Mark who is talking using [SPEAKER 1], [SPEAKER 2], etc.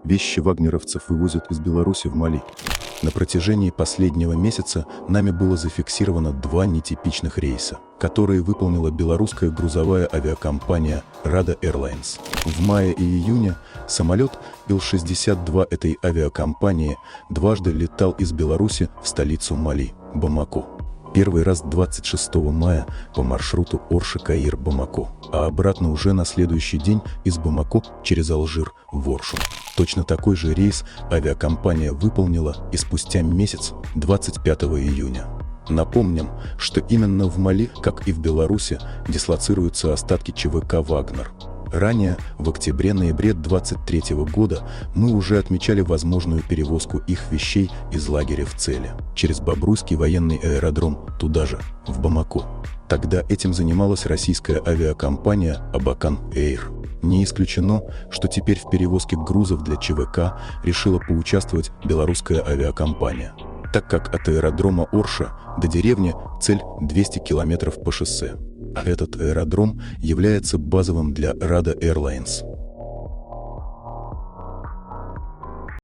[SPEAKER 1] Вещи вагнеровцев вывозят из Беларуси в Мали. На протяжении последнего месяца нами было зафиксировано 2 нетипичных рейса, которые выполнила белорусская грузовая авиакомпания Rada Airlines. В мае и июне самолет Ил-62 этой авиакомпании дважды летал из Беларуси в столицу Мали, Бамако. Первый раз 26 мая по маршруту Орша-Каир-Бамако, а обратно уже на следующий день из Бамако через Алжир в Оршу. Точно такой же рейс авиакомпания выполнила и спустя месяц, 25 июня. Напомним, что именно в Мали, как и в Беларуси, дислоцируются остатки ЧВК «Вагнер». Ранее, в октябре-ноябре 2023 года, мы уже отмечали возможную перевозку их вещей из лагеря в цели, через Бобруйский военный аэродром, туда же, в Бамако. Тогда этим занималась российская авиакомпания «Абакан Эйр». Не исключено, что теперь в перевозке грузов для ЧВК решила поучаствовать белорусская авиакомпания, так как от аэродрома Орша до деревни цель 200 километров по шоссе. Этот аэродром является базовым для Rada Airlines.